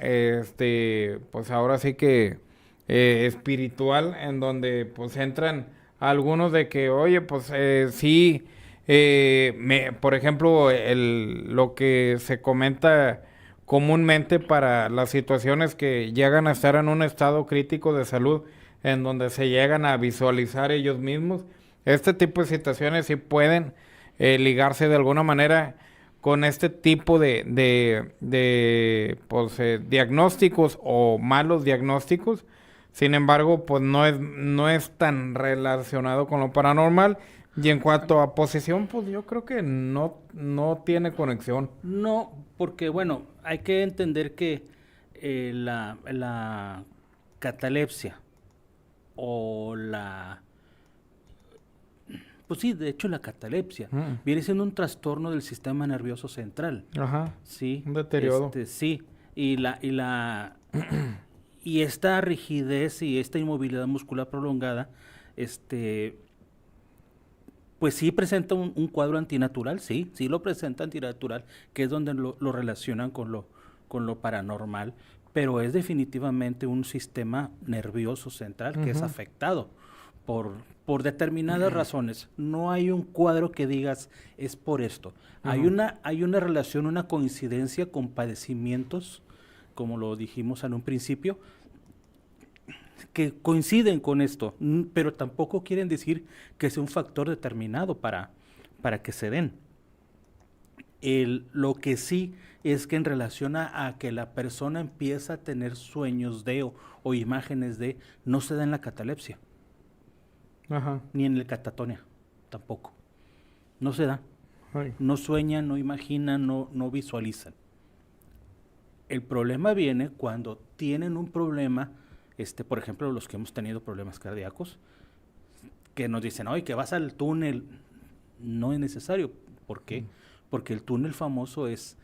pues ahora sí que espiritual, en donde pues entran algunos de que, oye, pues sí, por ejemplo, lo que se comenta comúnmente para las situaciones que llegan a estar en un estado crítico de salud, en donde se llegan a visualizar ellos mismos. Este tipo de situaciones sí pueden ligarse de alguna manera con este tipo de diagnósticos o malos diagnósticos. Sin embargo, pues no es tan relacionado con lo paranormal. Y en cuanto a posesión, pues yo creo que no tiene conexión. No, porque bueno, hay que entender que la catalepsia o pues sí, de hecho la catalepsia viene siendo un trastorno del sistema nervioso central. Ajá. Sí. Un deterioro. Sí. Y esta rigidez y esta inmovilidad muscular prolongada, pues sí presenta un cuadro antinatural, sí lo presenta antinatural, que es donde lo relacionan con lo paranormal, pero es definitivamente un sistema nervioso central que es afectado por determinadas razones. No hay un cuadro que digas es por esto. Hay una relación, una coincidencia con padecimientos, como lo dijimos en un principio, que coinciden con esto, pero tampoco quieren decir que sea un factor determinado para que se den. Lo que sí es que en relación a que la persona empieza a tener sueños o imágenes no se da en la catalepsia. Ajá. Ni en el catatonia, tampoco. No se da. Ay. No sueñan, no imaginan, no visualizan. El problema viene cuando tienen un problema, por ejemplo, los que hemos tenido problemas cardíacos, que nos dicen, oye, que vas al túnel. No es necesario. ¿Por qué? Porque el túnel famoso es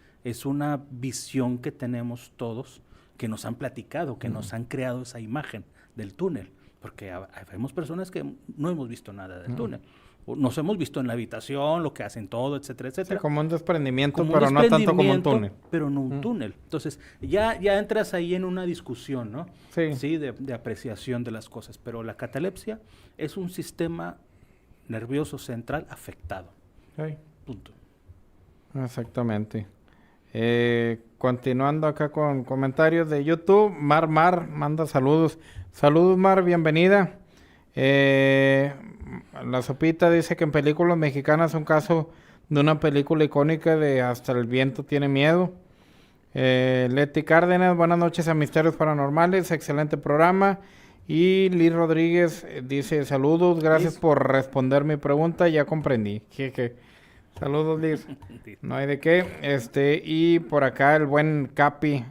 una visión que tenemos todos, que nos han platicado, que nos han creado esa imagen del túnel. Porque vemos personas que no hemos visto nada del túnel. Nos hemos visto en la habitación, lo que hacen todo, etcétera, etcétera. Sí, como un desprendimiento, pero no tanto como un túnel. Pero no un túnel. Entonces, ya entras ahí en una discusión, ¿no? Sí. De apreciación de las cosas. Pero la catalepsia es un sistema nervioso central afectado. Sí. Punto. Exactamente. Continuando acá con comentarios de YouTube, Mar manda saludos. Saludos, Mar, bienvenida. La Sopita dice que en películas mexicanas un caso de una película icónica de Hasta el viento tiene miedo. Leti Cárdenas, buenas noches a Misterios Paranormales, excelente programa. Y Liz Rodríguez dice, saludos, gracias por responder mi pregunta, ya comprendí. Saludos, Liz. No hay de qué. Y por acá el buen Capi,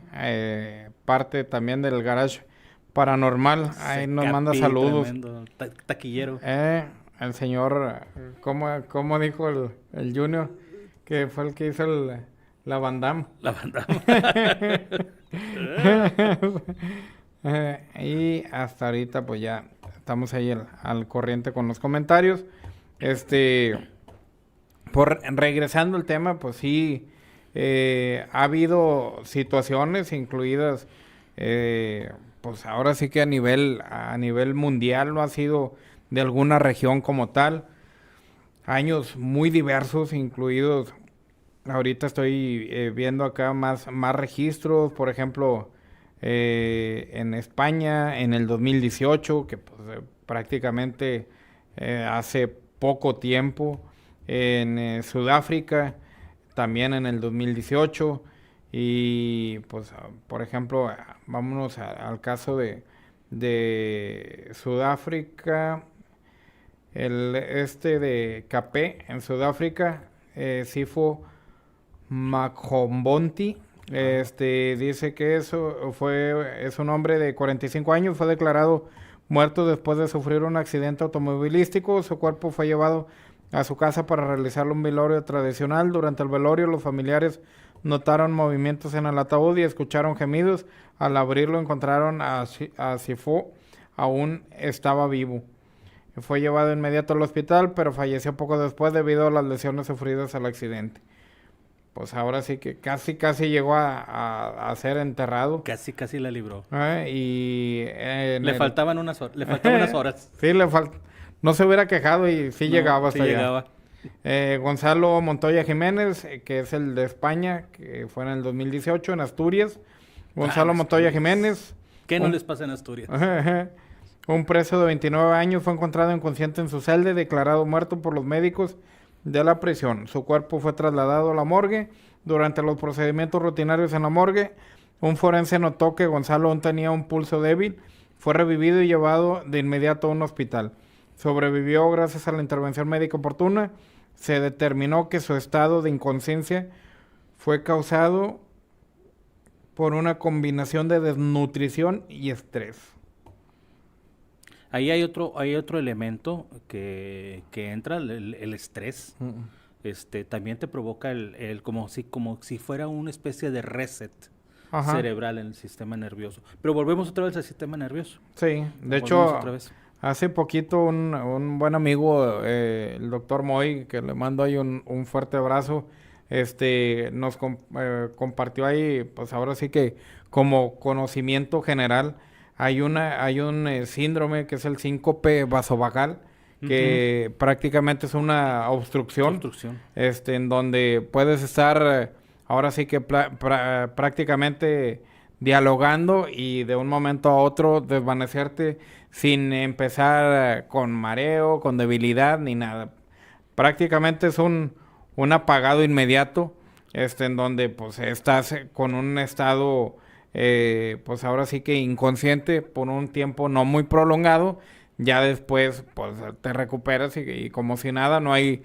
parte también del Garage Paranormal. Ahí nos manda saludos. Tremendo, taquillero. El señor, ¿cómo dijo el Junior? Que fue el que hizo la Van Damme. La Van Damme. Y hasta ahorita pues ya estamos ahí al corriente con los comentarios. Regresando al tema, pues sí, ha habido situaciones incluidas, pues ahora sí que a nivel mundial, no ha sido de alguna región como tal, años muy diversos, incluidos, ahorita estoy viendo acá más registros, por ejemplo, en España en el 2018, que pues, prácticamente hace poco tiempo, en Sudáfrica también en el 2018, Y pues, por ejemplo, vámonos al caso de Sudáfrica, de Capé en Sudáfrica, Sifo Makhombondi, dice que es un hombre de 45 años, fue declarado muerto después de sufrir un accidente automovilístico. Su cuerpo fue llevado a su casa para realizarle un velorio tradicional. Durante el velorio, los familiares notaron movimientos en el ataúd y escucharon gemidos. Al abrirlo, encontraron a Sifo, aún estaba vivo. Fue llevado de inmediato al hospital, pero falleció poco después debido a las lesiones sufridas al accidente. Pues ahora sí que casi llegó a ser enterrado. Casi la libró. Le faltaban unas horas. Sí, no se hubiera quejado y sí llegaba hasta allá. Llegaba. Gonzalo Montoya Jiménez, que es el de España, que fue en el 2018 en Asturias. Gonzalo Montoya Jiménez. ¿Qué no les pasa en Asturias? Un preso de 29 años fue encontrado inconsciente en su celda y declarado muerto por los médicos de la prisión. Su cuerpo fue trasladado a la morgue. Durante los procedimientos rutinarios en la morgue, un forense notó que Gonzalo aún tenía un pulso débil. Fue revivido y llevado de inmediato a un hospital. Sobrevivió gracias a la intervención médica oportuna. Se determinó que su estado de inconsciencia fue causado por una combinación de desnutrición y estrés. Ahí hay otro elemento que entra, el estrés. También te provoca como si fuera una especie de reset cerebral en el sistema nervioso. Pero volvemos otra vez al sistema nervioso. Sí, de hecho, hace poquito un buen amigo, el doctor Moy, que le mando ahí un fuerte abrazo, nos compartió ahí, pues ahora sí que como conocimiento general, hay un síndrome que es el síncope vasovagal, que prácticamente es una obstrucción. En donde puedes estar ahora sí que prácticamente dialogando y de un momento a otro desvanecerte sin empezar con mareo, con debilidad ni nada. Prácticamente es un apagado inmediato, en donde pues estás con un estado pues ahora sí que inconsciente por un tiempo no muy prolongado. Ya después pues te recuperas y como si nada, no hay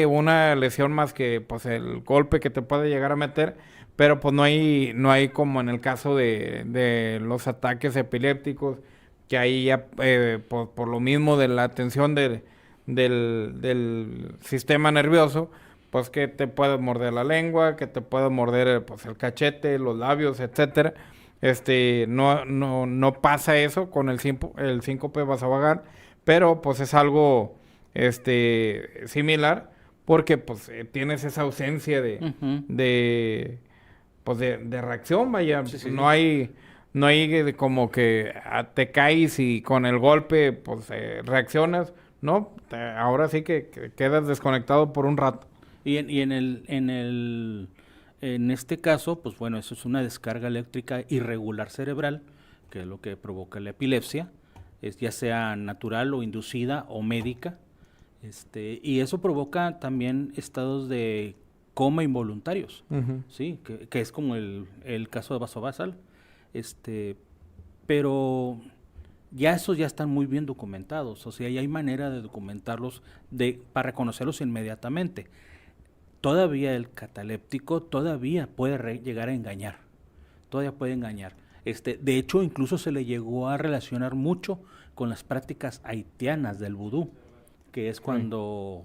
una lesión más que pues el golpe que te puede llegar a meter, pero pues no hay como en el caso de los ataques epilépticos, que ahí ya por lo mismo de la tensión del sistema nervioso, pues que te puede morder la lengua, que te puede morder pues el cachete, los labios, etcétera. No pasa eso con el síncope vasovagal, pero pues es algo similar, porque pues tienes esa ausencia de reacción, vaya. Sí. No hay como que te caes y con el golpe pues reaccionas, ¿no? Ahora sí que quedas desconectado por un rato. Y en este caso, pues bueno, eso es una descarga eléctrica irregular cerebral, que es lo que provoca la epilepsia, ya sea natural o inducida o médica, y eso provoca también estados de coma involuntarios, ¿sí? Que es como el caso de vasovagal, pero ya esos ya están muy bien documentados, o sea, ya hay manera de documentarlos para reconocerlos inmediatamente. Todavía el cataléptico todavía puede llegar a engañar, de hecho, incluso se le llegó a relacionar mucho con las prácticas haitianas del vudú, que es cuando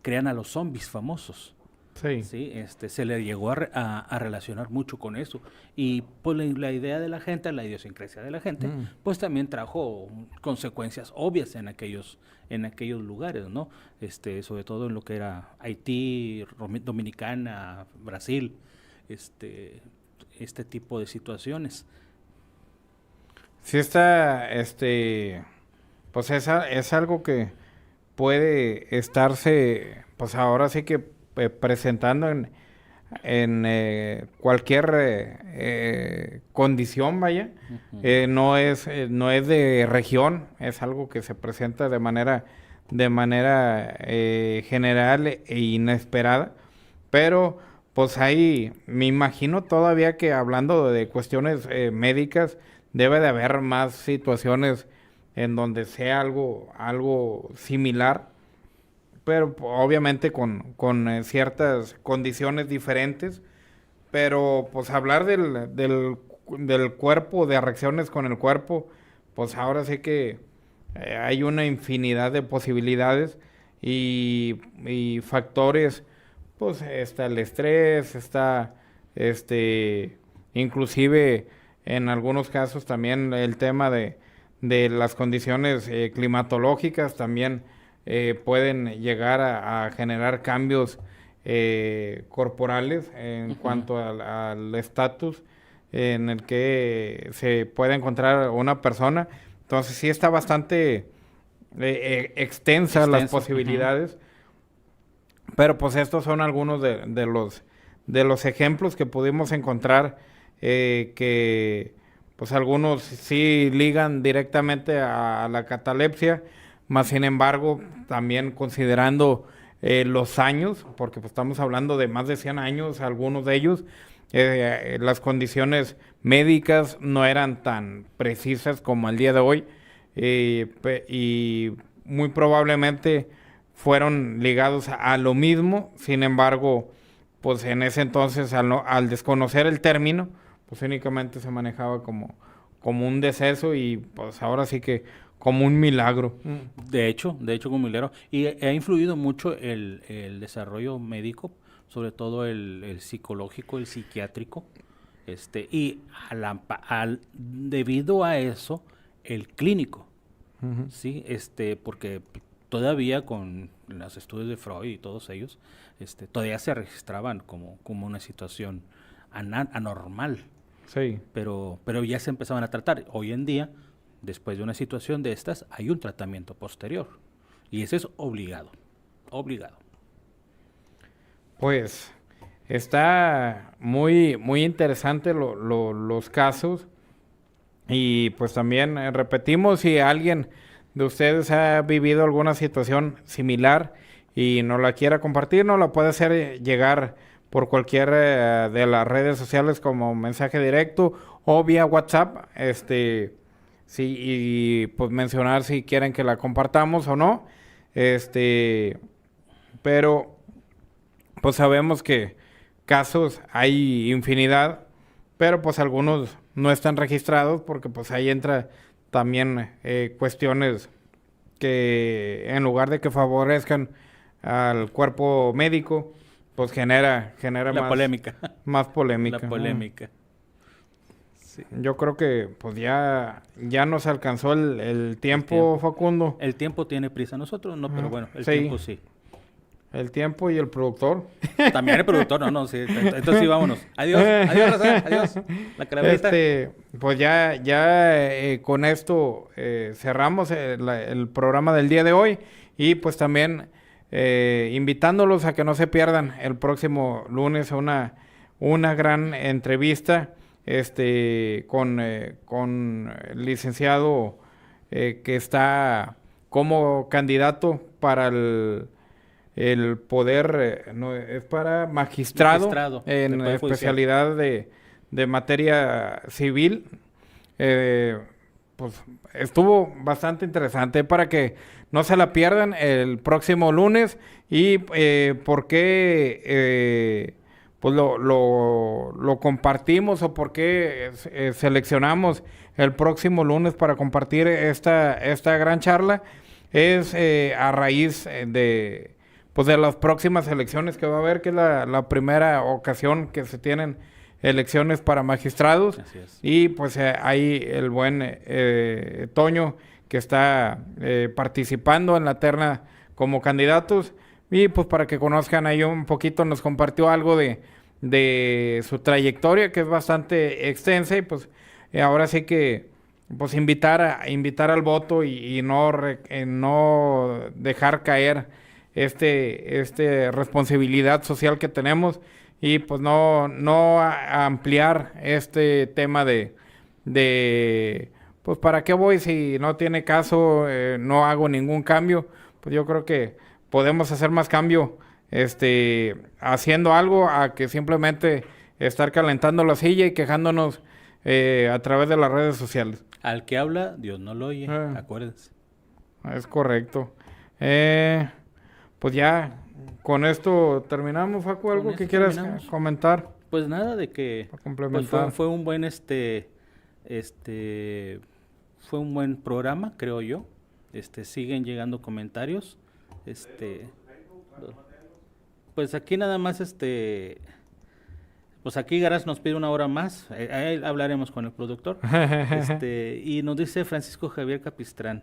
crean a los zombies famosos. Sí. ¿Sí? Se le llegó a relacionar mucho con eso. Y pues la idea de la gente, la idiosincrasia de la gente, pues también trajo consecuencias obvias en aquellos lugares, ¿no? Sobre todo en lo que era Haití, Dominicana, Brasil, este tipo de situaciones. Sí está, pues es algo que puede estarse, pues ahora sí que presentando en cualquier condición, vaya. No es de región, es algo que se presenta de manera general e inesperada, pero pues ahí me imagino todavía que hablando de cuestiones médicas, debe de haber más situaciones en donde sea algo similar, pero obviamente con ciertas condiciones diferentes. Pero pues hablar del cuerpo, de reacciones con el cuerpo, pues ahora sí que hay una infinidad de posibilidades y factores, pues está el estrés, está inclusive en algunos casos también el tema de las condiciones climatológicas también pueden llegar a generar cambios corporales en cuanto al estatus en el que se puede encontrar una persona. Entonces sí está bastante extensa las posibilidades, pero pues estos son algunos de los ejemplos que pudimos encontrar que pues algunos sí ligan directamente a la catalepsia, más sin embargo también considerando los años, porque pues estamos hablando de más de 100 años, algunos de ellos, las condiciones médicas no eran tan precisas como el día de hoy y muy probablemente fueron ligados a lo mismo. Sin embargo, pues en ese entonces al desconocer el término, pues únicamente se manejaba como un deceso y pues ahora sí que como un milagro. De hecho, como milagro. Y ha influido mucho el desarrollo médico, sobre todo el psicológico, el psiquiátrico, y debido a eso, el clínico, ¿sí? Porque todavía con los estudios de Freud y todos ellos, todavía se registraban como una situación anormal. Sí. Pero ya se empezaban a tratar. Hoy en día, después de una situación de estas, hay un tratamiento posterior. Y ese es obligado. Pues está muy, muy interesante los casos. Y pues también repetimos, si alguien de ustedes ha vivido alguna situación similar y nos la quiera compartir, nos la puede hacer llegar por cualquier de las redes sociales como mensaje directo o vía WhatsApp, sí, y pues mencionar si quieren que la compartamos o no, pero pues sabemos que casos hay infinidad, pero pues algunos no están registrados porque pues ahí entra también cuestiones que en lugar de que favorezcan al cuerpo médico, pues genera la polémica. Más polémica. La polémica. Sí. Yo creo que pues ya nos alcanzó el tiempo, Facundo. El tiempo tiene prisa, nosotros no, pero bueno, el Sí. tiempo sí. El tiempo y el productor. También el productor, no, sí. Entonces sí, vámonos. Adiós, Raza, adiós. La calaverita. Pues ya con esto cerramos el programa del día de hoy y pues también invitándolos a que no se pierdan el próximo lunes una gran entrevista con el licenciado que está como candidato para el poder, no, es para magistrado en especialidad de materia civil. Pues estuvo bastante interesante para que no se la pierdan el próximo lunes y por qué pues lo compartimos o por qué seleccionamos el próximo lunes para compartir esta gran charla es a raíz de las próximas elecciones que va a haber, que es la primera ocasión que se tienen elecciones para magistrados. Así es. Y pues hay el buen Toño que está participando en la terna como candidatos y pues para que conozcan ahí un poquito nos compartió algo de su trayectoria que es bastante extensa y pues ahora sí que pues invitar al voto y no dejar caer responsabilidad social que tenemos y pues no ampliar este tema de pues para qué voy si no tiene caso, no hago ningún cambio. Pues yo creo que podemos hacer más cambio haciendo algo a que simplemente estar calentando la silla y quejándonos a través de las redes sociales. Al que habla, Dios no lo oye, acuérdense. Es correcto. Pues ya, con esto terminamos, Facu. ¿Algo que quieras comentar? Pues nada, de que Para complementar. pues fue un buen fue un buen programa, creo yo. Siguen llegando comentarios. Pues aquí nada más pues aquí Garas nos pide una hora más. Ahí hablaremos con el productor. Y nos dice Francisco Javier Capistrán,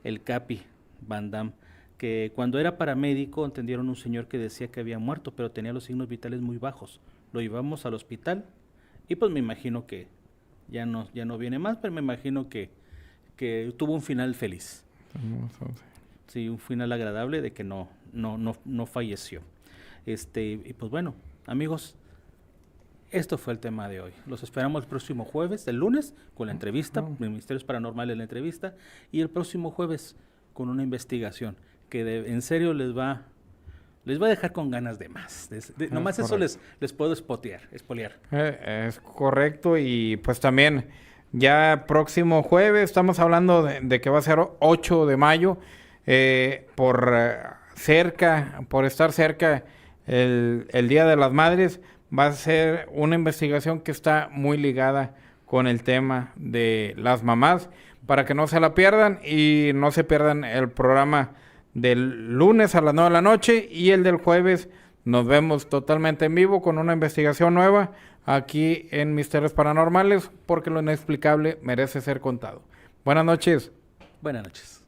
el Capi Van Damme, que cuando era paramédico entendieron un señor que decía que había muerto, pero tenía los signos vitales muy bajos. Lo llevamos al hospital y pues me imagino que ya no viene más, pero me imagino que tuvo un final feliz. Sí, un final agradable de que no falleció. Y pues bueno, amigos, esto fue el tema de hoy. Los esperamos el próximo jueves, el lunes, con la entrevista, Misterios Paranormales, la entrevista, y el próximo jueves con una investigación que en serio les va a dejar con ganas de más. Nomás eso les puedo espolear. Es correcto, y pues también ya próximo jueves estamos hablando de que va a ser 8 de mayo, por estar cerca el Día de las Madres, va a ser una investigación que está muy ligada con el tema de las mamás, para que no se la pierdan y no se pierdan el programa del lunes a las 9 de la noche y el del jueves. Nos vemos totalmente en vivo con una investigación nueva aquí en Misterios Paranormales, porque lo inexplicable merece ser contado. Buenas noches. Buenas noches.